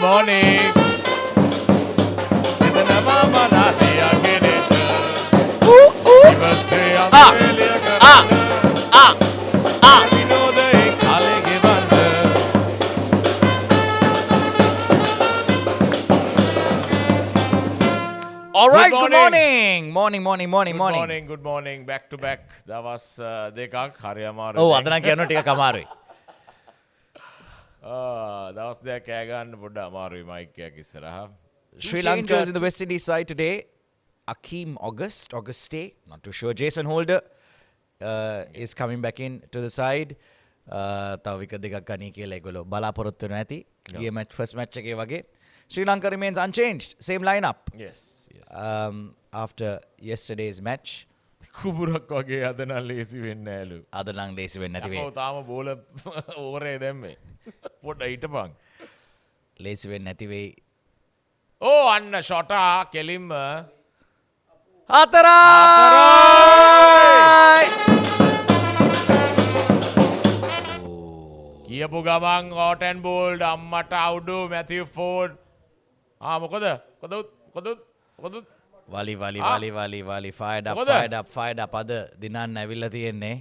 morning. All right, good morning. Good morning. Back to back. දවස් දෙකක් හරි අමාරුයි. ඔව් අද නම් කියනවා ටිකක් අමාරුයි. දවස් දෙකක් කෑ ගන්න පොඩ්ඩ අමාරුයි මයික් එකක් ඉස්සරහා. Sri Lanka is in the West Indies side today. Akeem Auguste, not too sure. Jason Holder is coming back in to the side. තව විකට් දෙකක් ගනී කියලා ඒගොල්ලෝ බලාපොරොත්තු වෙනවා ඇති. ගිය match first match එකේ වගේ. Sri Lanka remains unchanged. Same lineup. Yes. After yesterday's match. කුබුරක් වගේ අද නම් ලේසි වෙන්නේ නෑලු. අද නම් ලේසි වෙන්නේ නැති වෙයි. අපෝ තාම බෝල ඕවරේ දැම්මේ. පොඩ්ඩ හිටපන්. ලේසි වෙන්නේ නැති වෙයි. ඕ අන්න ෂොටා කෙලින්ම හතරයි! කියපු ගමන් ඕටන් බෝල්ඩ් අම්මට අවුඩු මැතිව් ෆෝඩ් මොකද වලි fired up අද දිනන්න ඇවිල්ලා තියෙන්නේ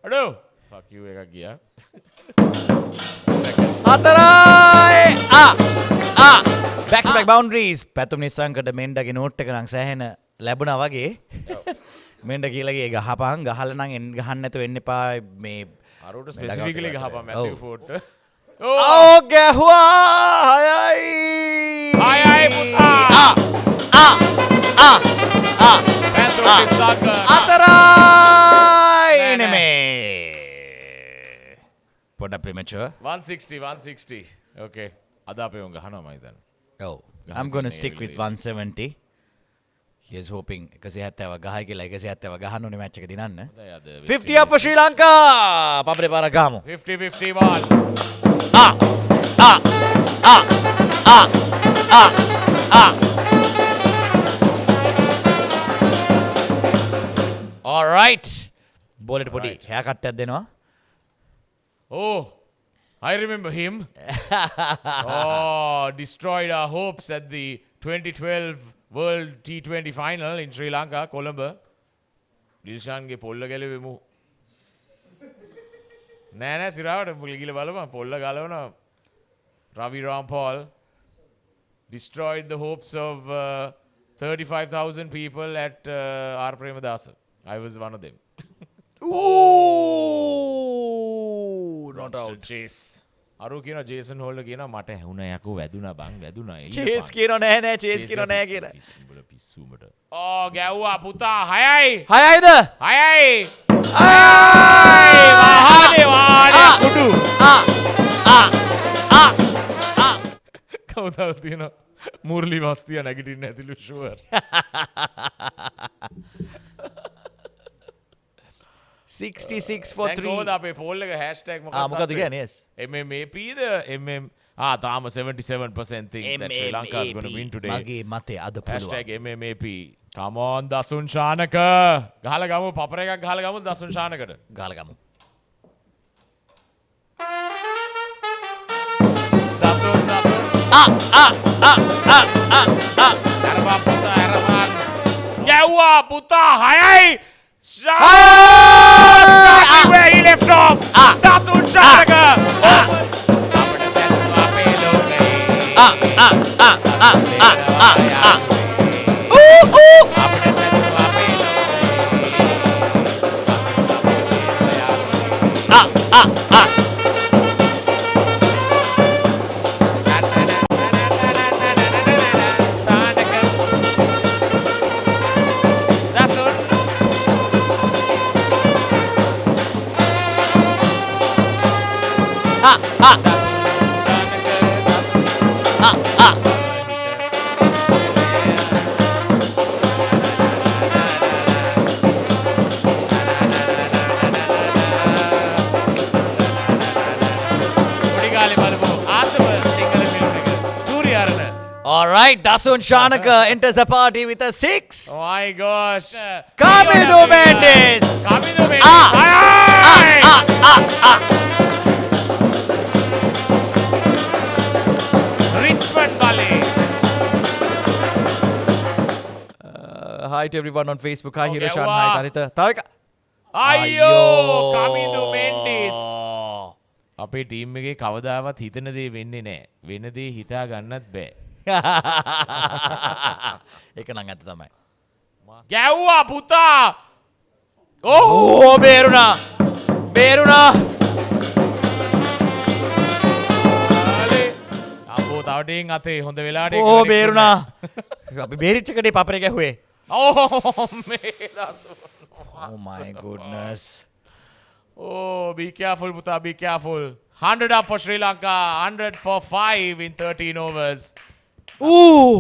අඩෝ fuck you එකක් ගියා හතරයි back to back boundaries Pathum නිසංකට මෙන්ඩගේ නෝට් එක නම් සෑහෙන ලැබුණා වගේ මෙන්ඩ කියලා ගියේ ගහපන් ගහලා නම් ගහන්න නැතුව එන්න එපා මේ අරුට ස්පෙසිෆිකලි ගහපන් මැතිව් ෆෝඩ්ට ගැහුවා හයයි පුතා හතරයි නෙමේ පොඩ premature 160 okay අද අපේ උන් ගහනවා මම හිතන්නේ I'm going to stick with 170 he is hoping 170 ගහයි කියලා 170 ගහන්න ඕනේ match එක දිනන්න 50 up for Sri Lanka පබරේ පාර ගාමු 50-51 all right බෝලෙට පොඩි haircut එකක් දෙනවා oh I remember him. Destroyed our hopes at the 2012 World T20 final in Sri Lanka, Colombo. Dilshan ge polla galewemu. Nana sirawata gila balama polla galawna. Ravi Rampal destroyed the hopes of 35,000 people at R. Premadasa. I was one of them. not out chase අරු කියන ජේසන් holder කියන මට ඇහුණා යකෝ වැදුනා බං වැදුනා chase කියනෝ නෑ chase කියනෝ නෑ කියලා උඹල පිස්සුමට ගැව්වා පුතා 6යි 6යිද 6යි වාහනේ කුඩු කවුද තියෙන මුර්ලි වස්තිය නැගිටින්න ඇතිලු ෂුවර් 66 for 3 කොහොමද අපේ පෝල් එක hashtag මොකක්ද කියන්නේ yes MMAP ද MM තාම 77% think that Sri Lanka is going to win today මගේ මතේ අද පුළුවන් hashtag MMAP come on දසුන් ශානක ගහලා ගමු පපර එකක් ගහලා ගමු දසුන් ශානකට ගහලා ගමු දසුන් අරපා පුතා අරපා ගැව්වා පුතා 6යි where he left off. Dasun Shanaka. All right, Dasun Shanaka enters the party with a 6. Oh my gosh. Kamidu Mendes. Kamidu Mendes. Hi to everyone on Facebook. Hi, Oh, Hiroshan. ගැව්වා. Hi, Tarita. තව එක. අයියෝ කමිදු මෙන්ඩිස් අපේ team එකේ කවදාවත් හිතන දේ වෙන්නේ නැහැ. වෙන දේ හිතා ගන්නත් බෑ. ඒක නම් ඇත්ත තමයි. ගැව්වා පුතා. ඕ ඕ බේරුණා. බේරුණා. අපෝ තව ටිකකින් අතේ හොඳ වෙලාවට ඒක ඕ වෙන්නේ බේරුණා. අපි බේරිච්ච කඩේ පපරේ ගැහුවේ. ඕ මේ දසුන. Oh my goodness. Oh, be careful, Puta, be careful. 100 up for Sri Lanka, 100 for 5 in 13 overs. Ooh!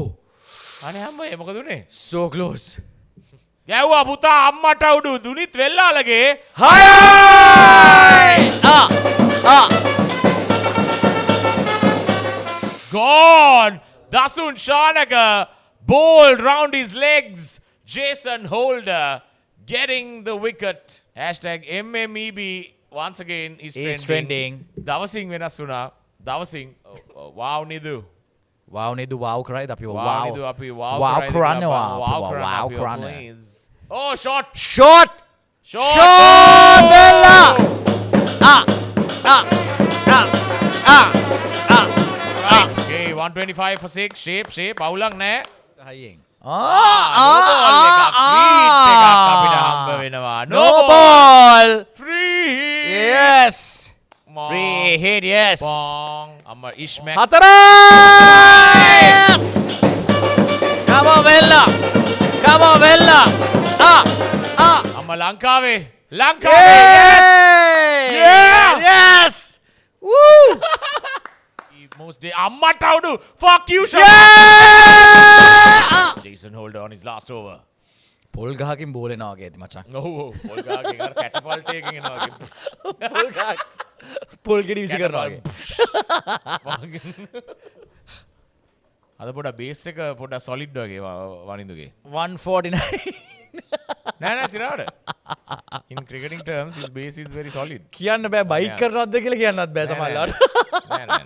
අනේ අම්මේ මොකද උනේ? So close. ගැව්වා පුතා අම්මට උඩු දුනිත් වෙල්ලාලගේ. Hi! Gone! Dasun Shanaka bowled round his legs. Jason Holder getting the wicket. Hashtag MMEB once again is trending. දවසින් වෙනස් වුණා. දවසින් wow නිදු. Wow නේද wow කරයිද අපි wow නිදු අපි wow wow කරනවා wow කරන්න. Oh shot. Shot! Shot! Bella! Right. Okay, 125 for 6. Shape අවුලක් නැහැ. හයියෙන්. No ball! Free hit. Yes! Bong. Free hit, yes! Bong. අම්ම ඉෂ්මැක්ස්. Hatara! Yes! Come on, Vella! Come on, Vella! අම්ම ලංකාවේ. ලංකාවේ. Yes! Yeah! Yes! Woo! Most day. අම්මට අවුඩු. Fuck you, Shah. Yeah! Jason Holder on his last over. පොල් ගහකින් බෝලෙනවා වගේ ඇති මචං. ඔව් පොල් ගහකින් අර කැටපල්ට් එකකින් එනවා වගේ. පොල් ගහක්. පොල් ගෙඩි විසි කරනවා වගේ. අද පොඩ්ඩක් බේස් එක පොඩ්ඩක් සොලිඩ් වගේ වනින්දුගේ. 149. නෑ නෑ සිරාට. In cricketing terms his base is very solid. කියන්න බෑ බයික් කරනවද කියලා කියන්නත් බෑ සමහරවිට. නෑ නෑ.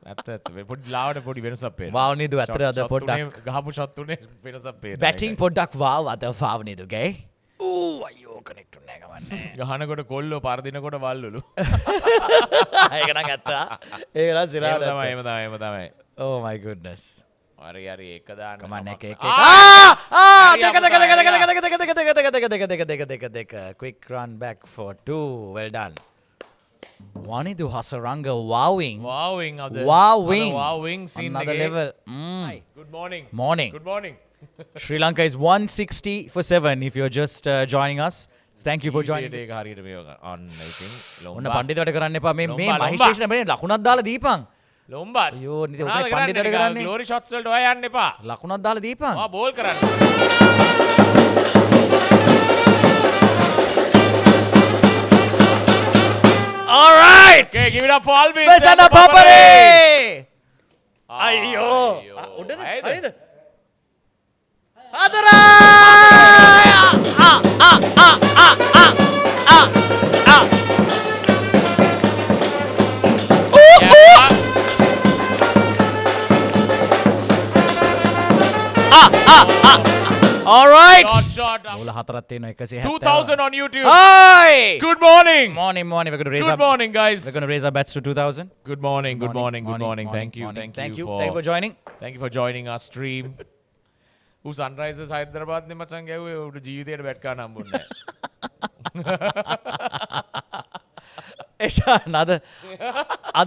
ඇත්ත පොඩි ලාවට පොඩි වෙනසක් පේනවා. වාව් නේද ඇත්තට අද පොඩ්ඩක් ගහපු ෂොට් තුනේ වෙනසක් පේනවා. බැටිං පොඩ්ඩක් වාව් අද වාව් නේද ගේ? ඌ අයියෝ කනෙක්ට් උන්නේ නැහැ ගමන්නේ. ගහනකොට කොල්ලෝ පරදිනකොට වල්ලුලු. ඒක නම් ඇත්ත. ඒක නම් සිරාට එහෙම තමයි. Oh my goodness. හරි ඒක දාන්න. Come on එක දෙක quick run back for 2 well done. Wanidu Hasaranga wowing. Wowing of the Wowing. Wowing scene Another again. level. Hi, good morning. Morning. Good morning. Sri Lanka is 160 for 7 if you're just joining us. Thank you for joining us. ඒක හරියට මේ on ඉතින් ඔන්න පණ්ඩිත වැඩ කරන්න එපා මේ ලොම්බා, මහේෂ් නේ ලකුණක් දාලා දීපන්. ලොම්බත්. අයියෝ නිතර උදේ පණ්ඩිත වැඩ කරන්නේ. ග්ලෝරි ෂොට්ස් වලට ඔය යන්න එපා. ලකුණක් දාලා දීපන්. ඔයා බෝල් කරන්න. All right. Okay, give it up for Alvin. Besana Papare. අයියෝ. උඩද? හරිද? අදරා! All right. Shot. බෝල හතරක් තියෙනවා 170. 2000 on YouTube. Hi. Good morning. Morning. We're going to raise Good morning, guys. We're going to raise our bets to 2000. Good morning. Good morning. Thank you. Thank you for joining. Thank you for joining our stream. ඌ Sunrisers Hyderabad නේ මචං ගැව්වේ උට ජීවිතේට bat ගන්න හම්බුන්නේ නැහැ. එෂාන් අද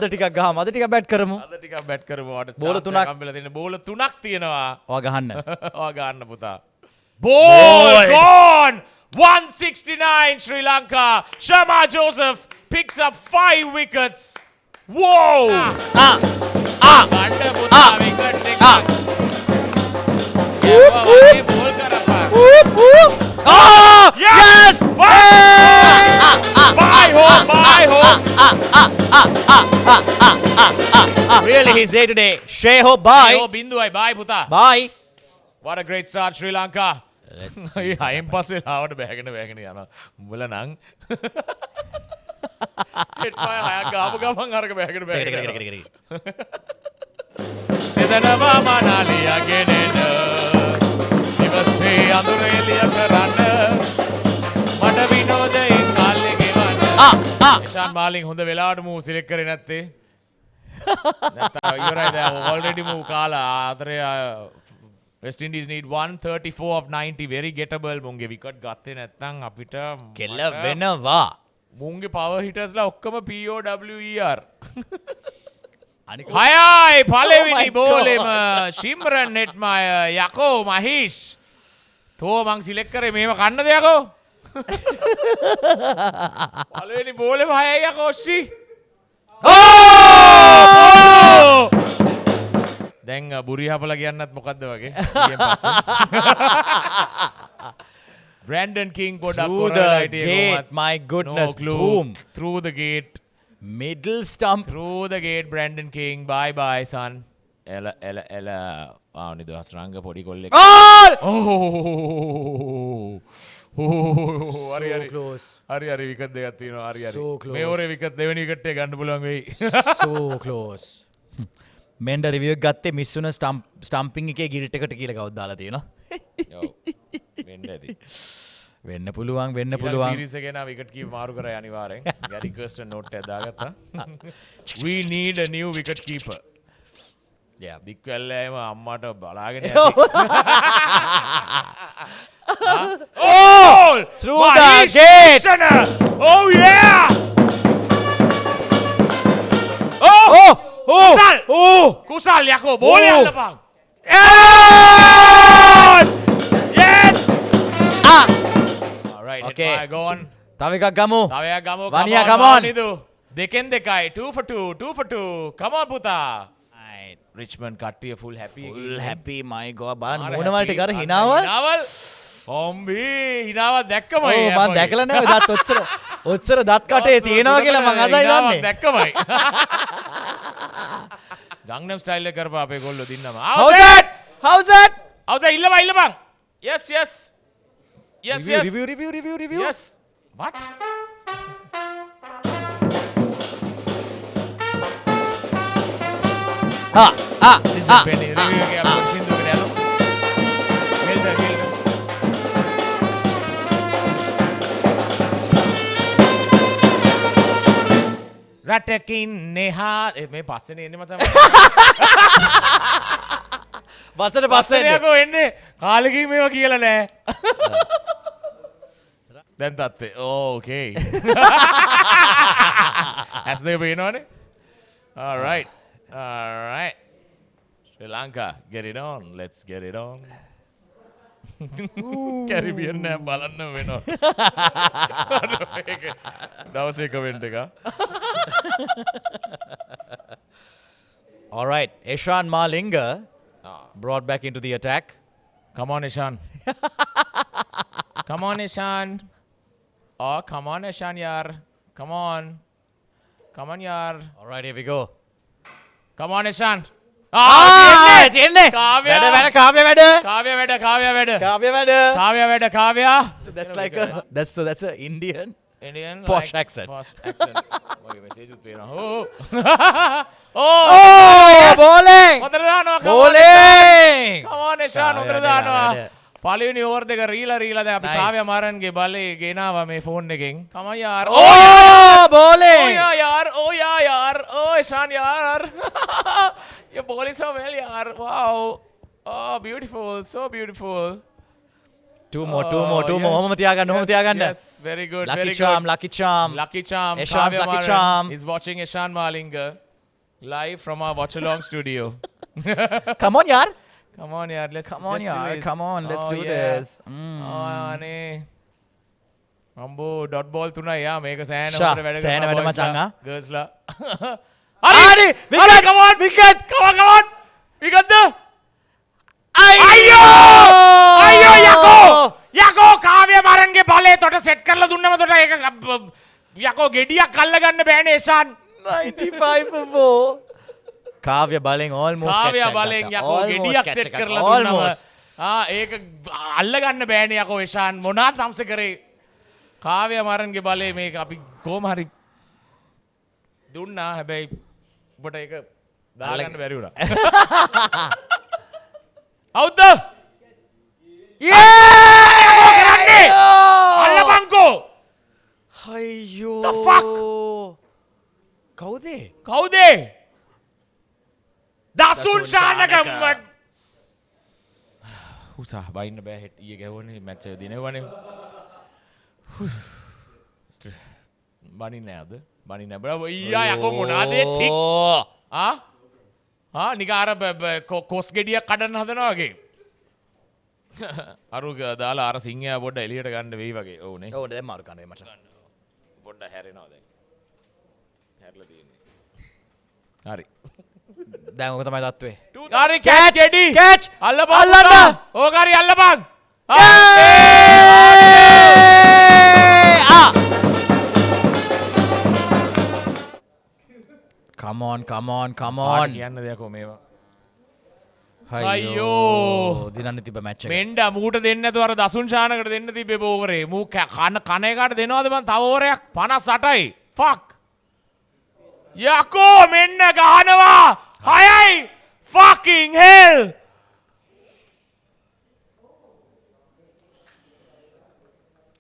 ටිකක් ගහමු. අද ටිකක් බැට් කරමු. අද ටිකක් බැට් කරමු. අට බෝල තුනක් හම්බෙලා තියෙන බෝල තුනක් තියෙනවා. ඔයා ගහන්න. ඔයා ගන්න පුතා. Ball gone! 169 Sri Lanka. Sharma Joseph picks up 5 wickets. Whoa! ගන්න පුතා wicket එකක්. Ball කරපා. Oh! Yes! Bye home. Really, he's there today. Sheho, bye. බින්දුවයි bye පුතා. Bye. What a great start Sri Lanka. Let's see. අයින් පස්සේ ආවට බෑගෙන යනවා. උඹලා නං හෙට් පය හයක් ගාපු ගමන් අරක බෑගෙන සිදනවා මනාලියගෙන ඉවසේ අඳුර එෂාන් මාලින් හොඳ වෙලාවට මූ සිලෙක්ට් කරේ නැත්තේ. නැත්නම් ඉවරයි දැන් already මූ කාලා ආතරේ West Indies need 134 of 90 very gettable මුන්ගේ විකට් ගත්තේ නැත්නම් අපිට කෙල්ල වෙනවා. මුන්ගේ power hitters ලා ඔක්කොම POWER. අනික හයයි පළවෙනි Oh my බෝලෙම ශිම්රන් නෙට්මය යකෝ මහීෂ් තෝ මං සිලෙක්ට් කරේ මේව කන්නද යකෝ පළවෙනි බෝලෙම හයයි යකෝ ඔස්සි දැන් බුරි හපලා කියන්නත් මොකද්ද වගේ ඊයෙන් පස්සේ Brandon King පොඩක් Through the gate, my goodness, boom. Through the gate. Middle stump. Through the gate, Brandon King. Bye bye, son. Ella. නිදහස් රංග පොඩි කොල්ලෙක්. Goal! හරි So close. හරි විකට් දෙකක් තියෙනවා හරි So close. මේ ඕරේ විකට් දෙවෙනි විකට් එක ගන්න පුළුවන් වෙයි. So close. මෙන්ඩ රිවියු එක ගත්තේ මිස් වුණ ස්ටම්පින් එකේ ගිරිට් එකට කියලා කවුද දාලා තියෙනවා. ඔව්. වෙන්න ඇති. වෙන්න පුළුවන් සීරීස් එකේ නා විකට් කීපර් මාරු කරා අනිවාර්යෙන්. ගැරි කර්ස්ටන් නෝට් එක දාගත්තා. We need a new wicket keeper. Yeah. දික්වැල්ලෑම අම්මට බලාගෙන Oh! Through the gate! Oh yeah! Oh! කුසල්! Oh! කුසල් යකෝ බෝලේ Oh! අල්ලපන්. Yes! Ah! All right, Okay. go on. තව එකක් ගමු. තව එකක් ගමු. වනියා, come on. නිදු. දෙකෙන් දෙකයි 2 for 2. Come on පුතා. Right. Richmond කට්ටිය full happy. Full happy my god. බලන්න මොන වලට කර හිනාවල්. හිනාවල්. හොම්බි හිනාවක් දැක්කමයි. ඔව් මම දැකලා නැහැ දත් ඔච්චර දත් කටේ තියෙනවා කියලා මම අදයි හිනාවක් දන්නේ. දැක්කමයි. ගංගනම් ස්ටයිල් එක කරපුවා අපේ ගොල්ලෝ දින්නම. How's that? How's that? අවුද ඉල්ලපන්. Yes. Review. Yes. What? Listen, Penny, review එක අපිට සින්දු කරලා යනවා. Melder. රටකින් නෙහා මේ පස්සේනේ එන්නේ මචං. වචන පස්සේ පස්සේ යකෝ එන්නේ කාලෙකින් මේවා කියලා නෑ. දැන් තත්ත්වේ. ඕකේ. ඇස් දෙක පේනවනේ. All right. Sri Lanka, get it on. Let's get it on. Caribbean නෑ බලන්න වෙනවා. දවසේ කමෙන්ට් එක. All right. Eshan Malinga brought back into the attack. Come on, Ishan. Come on, Ishan. Oh, come on, Ishan, yaar. Come on, yaar. All right, here we go. Come on, Ishan. තියෙන්නේ. කාව්‍ය. කාව්‍ය වැඩ. කාව්‍ය. So that's like that's a Indian Indian posh like, accent. Posh accent. Wait, message ut pena. Oh, bowling. හොඳට දානවා. Bowling. Come on, Ishan. හොඳට දානවා. පළවෙනි ඕවර් දෙක රීලා දැන් අපි Nice. කාව්‍ය මාරන්ගේ බලේ ගෙනාවා මේ ෆෝන් එකෙන්. Come on, yaar. Oh, bowling. Oh yeah, yaar. Oh, Ishan, yaar. You're bowling so well, yaar. Wow. Oh, beautiful. So beautiful. Two more. ඔහොම තියාගන්න. Yes, very good. Lucky very charm, good. lucky charm. Lucky charm. Ishan's Kavya lucky Maran charm. is watching Ishan Malinga live from our watch along studio. Come on, yaar. Come on, yaar. Let's do this. Come on, let's do yeah. this. Oh, අනේ. අම්බෝ dot ball තුනයි යා මේක සෑහෙන Sha, හොඳට වැඩ සෑහෙන වැඩ කරනවා මචං, girls ලා. හරි. Wicket, come on. Wicket. Come on. Wicket ද? අයියෝ යකෝ කාව්‍ය මාරන්ගේ බලේ තොට සෙට් කරලා දුන්නම තොට ඒක යකෝ ගෙඩියක් අල්ලගන්න බෑනේ ඉෂාන්. 95 for 4. කාව්‍ය බලෙන් almost කාව්‍ය catch එකක් බලෙන් ගත්තා. යකෝ Almost ගෙඩියක් catch සෙට් එකක්. කරලා දුන්නම Almost. ඒක අල්ලගන්න බෑනේ යකෝ ඉෂාන් මොනාත් තම්ස කරේ කාව්‍ය මාරන්ගේ බලේ මේක අපි කොහොම හරි දුන්නා හැබැයි ඔබට ඒක දාගන්න බැරි වුණා. අවුද්ද Yeah! අල්ලපන්කෝ අයියෝ. The fuck? උසා බයින්න බෑ හෙට ඊයේ ගැහුවනේ මැච් එක දිනවනේ. බනින්නේ නැද්ද? බනින්නේ නැහැ. බ්‍රෝ ඊයා යකෝ මොනාද ඒ චික්? නිකන් අර කොස් ගෙඩියක් කඩන්න හදනවා වගේ. අරු දාලා අර සිංහයා පොඩ්ඩ එළියට ගන්න වෙයි වගේ. ඕනේ. ඔව් දැන් මාරු කන්නේ මචං. පොඩ්ඩ හැරෙනවා දැන්. හැරලා තියෙන්නේ. හරි. දැන් ඔක තමයි තත්ත්වේ. හරි කැච් ගෙඩි. කැච් අල්ලපන්. අල්ලන්න. ඕක හරි අල්ලපන්. Come on, come on, come ආට on. කියන්න දෙයක් මේවා. අයියෝ. අයියෝ. දිනන්න තිබ්බ මැච් එක. මෙන්ඩ මූට දෙන්න නැතුව අර දසුන් ශානකට දෙන්න තිබ්බේ ඕවරේ. මූ කන එකකට දෙනවද මං තව ඕවරයක් 58යි. ෆක්. යකෝ මෙන්න ගහනවා. 6යි. fucking hell.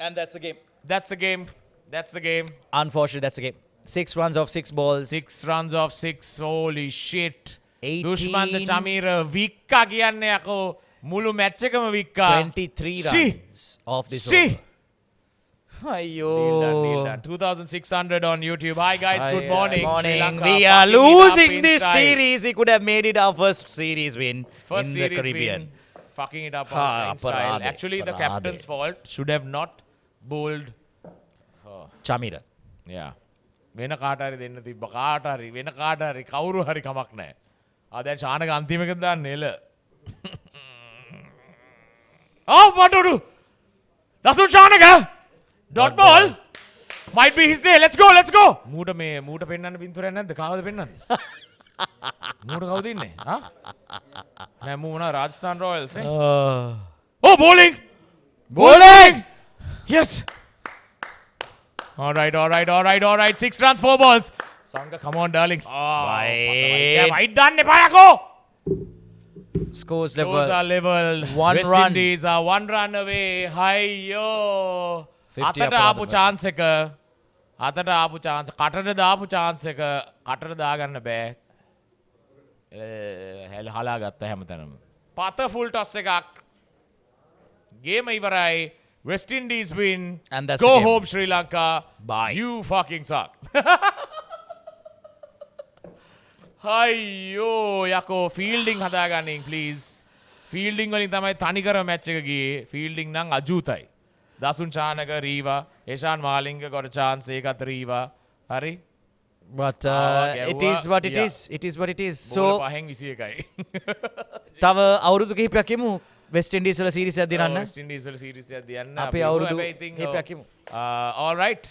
And that's the game. That's the game. That's the game. Unfortunately, that's the game. 6 runs of 6 balls. 6 runs of 6. Holy shit. 18. දුෂ්මන්ත Chameera වික්කා කියන්නේ යකෝ මුළු මැච් එකම වික්කා. 23 See. runs of this See. over. Kneel Ayo. down. 2,600 on YouTube. Hi guys, good morning. Sri Morning. Lanka We are fucking it up losing in this style. series. We could have made it our first series win First in series the Caribbean. win. Fucking it up Ha, in style. parade, Actually, the parade. captain's fault. Should have not bowled. Chamira. Yeah. වෙන කාට හරි දෙන්න තිබ්බ කාට හරි වෙන කාට හරි කවුරු හරි කමක් නැහැ. දැන් ශානක අන්තිම එක දාන්න එල. what to do? Dasun Shanaka. Dot ball. Might be his day. Let's go. Let's go. මූට පෙන්නන්න පින්තූරයක් නැද්ද? කාවද පෙන්නන්නේ? මූට කවුද ඉන්නේ? නෑ මූ මොනවා රාජස්ථාන් රොයල්ස් නේ. Oh, bowling. Bowling! Yes. All right. 6 runs, 4 balls. Sangha, come on, darling. Wide done, Nepayako. Scores Those level. are level. One West run. Indies are 1 run away. Hiyo. 50 අතට ආපු chance එක. අතට ආපු chance. කටට දාපු chance එක. කටට දාගන්න බෑ. හලා ගත්ත හැමතැනම. පත full toss එකක්. Game ඉවරයි. West Indies win. And that's Go the game. home, Sri Lanka. Bye. You fucking suck. අයියෝ යකෝ ෆීල්ඩිං හදාගන්නින් ප්ලීස්. ෆීල්ඩිං වලින් තමයි තනිකර මැච් එක ගියේ. ෆීල්ඩිං නම් අජූතයි. දසුන් Chanaka රීවා, Eshan Malinga got a chance ඒකත් රීවා. හරි? But it is what it is. It is what it is. බෝල So, පහෙන් 21යි. තව අවුරුදු කිහිපයක් යමු වෙස්ට් ඉන්ඩීස් වල සීරීස් එකක් දිනන්න. වෙස්ට් ඉන්ඩීස් වල සීරීස් එකක් දියන්න. අපි අවුරුදු කිහිපයක් යමු. All right.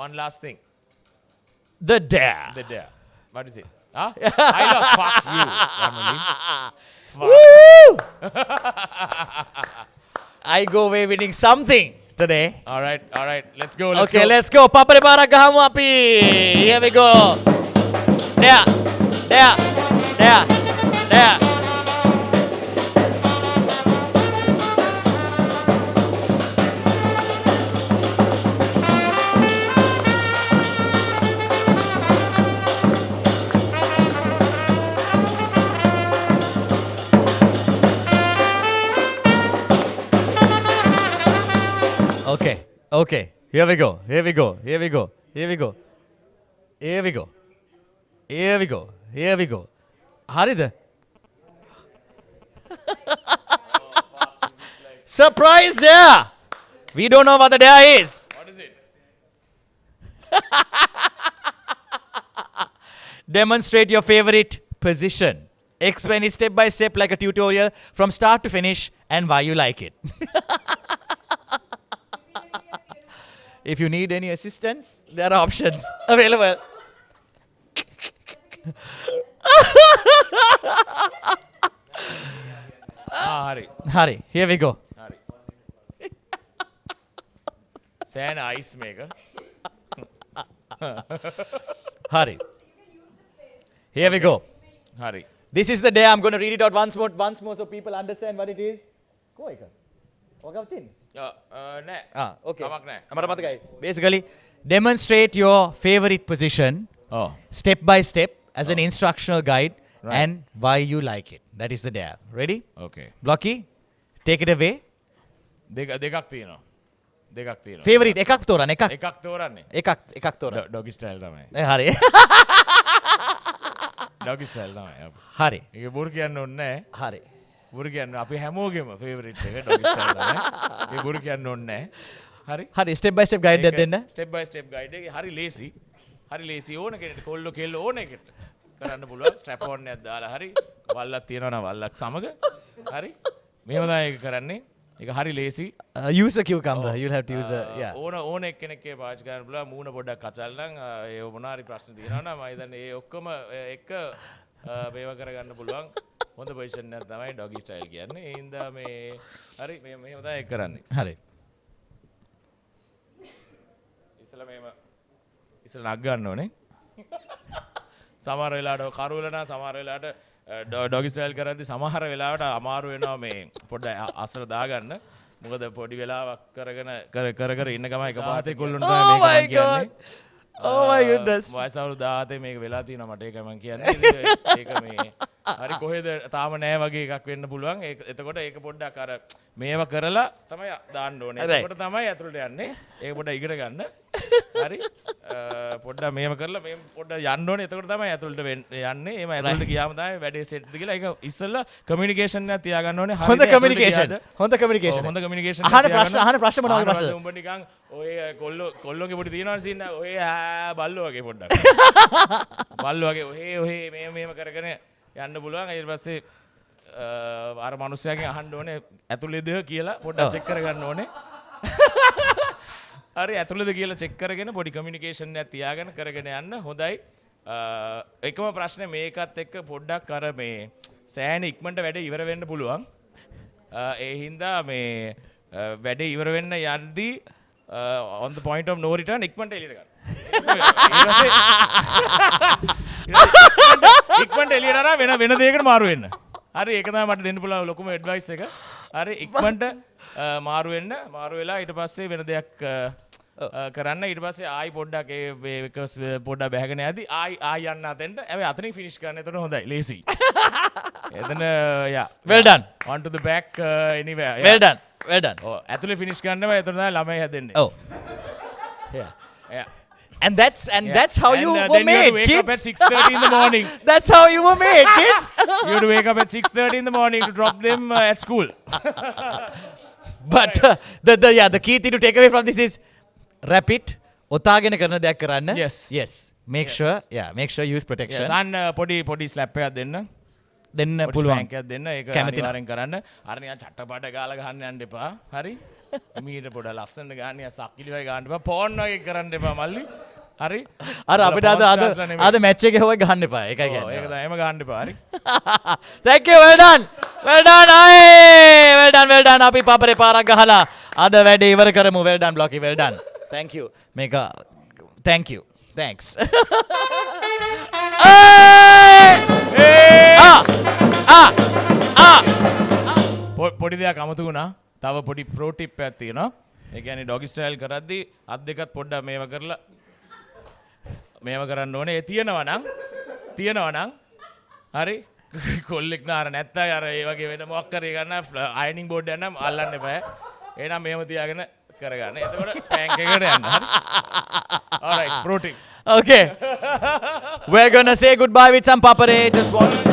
One last thing. The Dare. The dare. What is it? Huh? I lost. Fuck you, Emily. Woo! I go away winning something today. All right. Let's go. Let's Okay, go. let's go. Papare parak gahamu api. Here we go. There. Okay. Here we go. හරිද? Surprise there. We don't know what the dare is. What is it? Demonstrate your favorite position. Explain it step by step like a tutorial from start to finish and why you like it. If you need any assistance, there are options available. හරි. Hari, here we go. හරි. සෑන ice මේක. Hari. Here we go. හරි. This is the day. I'm going to read it out once more so people understand what it is. Go එක. ඔකව තියෙන්නේ. නෑ. Okay. කමක් නෑ. මට මතකයි. Basically, demonstrate your favorite position Oh. step by step as an instructional guide and why you like it. That is the dare. Ready? Okay. Blocky, take it away. දෙකක් තියෙනවා. දෙකක් තියෙනවා. Favorite එකක් තෝරන්න එකක්. එකක් තෝරන්නේ. එකක් තෝරන්න. ඩොගි ස්ටයිල් තමයි. හරි. ඩොගි ස්ටයිල් තමයි. හරි. ඒක බුරු කියන්න ඕනේ නැහැ. හරි. බුරු කියන්න අපි හැමෝගෙම ෆේවරිට් එක ඩොගි ස්ටයිල් තමයි. ඒ බුරු කියන්න ඕනේ නැහැ. හරි. හරි step by step guide එකක් දෙන්න. ස්ටෙප් බයි ස්ටෙප් ගයිඩ් එක හරි ලේසි. හරි ලේසි ඕන කෙනෙක්ට කොල්ලෝ කෙල්ලෝ ඕන එකට කරන්න පුළුවන්. ස්ට්‍රැප් ඕන් එකක් දාලා හරි වල්ලක් තියනවා නම් වල්ලක් සමග හරි මෙහෙම තමයි ඒක කරන්නේ. ඒක හරි ලේසි. Use a cucumber. You'll have to use a yeah. ඕන එක්කෙනෙක්ගේ පාවිච්චි කරන්න පුළුවන්. මූණ පොඩ්ඩක් කචල් නම් ඒ මොනවා හරි ප්‍රශ්න තියෙනවා නම් මම හිතන්නේ ඒ ඔක්කොම එක මේව කරගන්න පුළුවන්. හොඳ පොසිෂන් එකක් තමයි ඩොගි ස්ටයිල් කියන්නේ. ඒ හින්දා මේ හරි මෙහෙම තමයි ඒක කරන්නේ. හරි. ඉස්සෙල්ලා නක් ගන්න ඕනේ. සමහර වෙලාවට කරුවල නම් සමහර වෙලාවට ඩොගි ස්ටයිල් කරද්දි සමහර වෙලාවට අමාරු වෙනවා මේ පොඩ්ඩ අසල දාගන්න. මොකද පොඩි වෙලාවක් කරගෙන කර ඉන්න ගමන් එකපාරට කොල්ලොන්ට තමයි මේක කියන්නේ. Oh my goodness. වයස අවුරුදු 17 මේක වෙලා තියෙනවා මට ඒක මම කියන්නේ. ඒක මේ හරි කොහෙද තාම නෑ වගේ එකක් වෙන්න පුළුවන්. එතකොට ඒක පොඩ්ඩක් අර මේව කරලා තමයි දාන්න ඕනේ. එතකොට තමයි ඇතුළට යන්නේ. ඒක පොඩ්ඩක් ඉගෙන ගන්න. හරි. පොඩ්ඩක් මේව කරලා මේ පොඩ්ඩක් යන්න ඕනේ. එතකොට තමයි ඇතුළට යන්නේ. එහෙම ඇතුළට ගියාම තමයි වැඩේ සෙට්ද කියලා. ඒක ඉස්සෙල්ලා කමියුනිකේෂන් එකක් තියාගන්න ඕනේ. හොඳ කමියුනිකේෂන්. හොඳ කමියුනිකේෂන්. හොඳ කමියුනිකේෂන්. අහන ප්‍රශ්න මොනවද ප්‍රශ්න? උඹ නිකන් ඔය කොල්ලෝගේ පොඩි තියනවනේ සීන් එක. ඔය බල්ලෝ වගේ පොඩ්ඩක්. බල්ලෝ වගේ ඔහේ මේම කරගෙන යන්න පුළුවන්. ඊට පස්සේ අර මිනිස්සයාගෙන් අහන්න ඕනේ ඇතුළේද කියලා පොඩ්ඩක් චෙක් කරගන්න ඕනේ. හරි ඇතුළේද කියලා චෙක් කරගෙන පොඩි කමියුනිකේෂන් එකක් තියාගෙන කරගෙන යන්න හොඳයි. එකම ප්‍රශ්නේ මේකත් එක්ක පොඩ්ඩක් අර මේ සෑහෙන ඉක්මනට වැඩේ ඉවර වෙන්න පුළුවන්. ඒ හින්දා මේ වැඩේ ඉවර වෙන්න යද්දී on the point of no return ඉක්මනට එළියට ගන්න. ඉක්මනට එළියට අරන් වෙන දෙයකට මාරු වෙන්න. හරි ඒක තමයි මට දෙන්න පුළුවන් ලොකුම ඇඩ්වයිස් එක. හරි ඉක්මනට මාරු වෙන්න. මාරු වෙලා ඊට පස්සේ වෙන දෙයක් කරන්න. ඊට පස්සේ ආයි පොඩ්ඩක් ඒක පොඩ්ඩක් බහගෙන යද්දි ආයි යන්න අතෙන්ට. හැබැයි අතනින් ෆිනිෂ් කරන්න. එතකොට හොඳයි. ලේසි. එතන yeah. Well done. On to the back anywhere. Yeah. Well done. Well done. ඔව් ඇතුලේ ෆිනිෂ් කරන්නම එතන තමයි ළමයි හැදෙන්නේ. Oh. Yeah. Yeah. And that's how you then were you made, have to wake kids. up at 6:30 in the morning. That's how you were made, kids. You have to wake up at 6:30 in the morning to drop them at school. But the key thing to take away from this is rapid. ඔතාගෙන කරන දෙයක් කරන්න. Yes. Make sure you use protection. Yes, and පොඩි slap එකක් දෙන්න. දෙන්න පොඩි පුළුවන්. spank එකක් දෙන්න. ඒක කැමති නම්. අනිවාර්යෙන් කරන්න. අර නිකන් චට්ටපට ගාලා ගහන්න යන්න එපා. හරි? මීට පොඩ ලස්සනට ගහන්න සක්කිලි වගේ ගහන්න එපා. පෝන් වගේ කරන්න එපා මල්ලි. හරි? අර අපිට අද මැච් එකේ හොය ගහන්න එපා. ඒකයි ඒක කියන්නේ. තමයි එහෙම ගහන්න එපා. හරි? Thank you. Well done. Well done. Well done. අපි පාපරේ පාරක් ගහලා අද වැඩේ ඉවර කරමු. Well done Blocky. Well done. Thank you. Thank you. Thanks. පොඩි දෙයක් අමතු වුණා. තව පොඩි ප්‍රෝ ටිප් එකක් තියෙනවා. ඒ කියන්නේ ඩොගි ස්ටයිල් කරද්දී අත් දෙකත් පොඩ්ඩක් මේව කරලා මේව කරන්න ඕනේ. ඒ තියෙනවා නම් හරි කොල්ලෙක් නාර නැත්තම් අර ඒ වගේ වෙන මොකක් කරේ ගන්න අයනින් බෝඩ් එක නම් අල්ලන්න එපා. එහෙනම් මේව තියාගෙන කරගන්න. එතකොට ස්පෑන්ක් එකට යන්න. හරි. All right, pro tips. Okay. We're gonna say goodbye with some papare. Just one.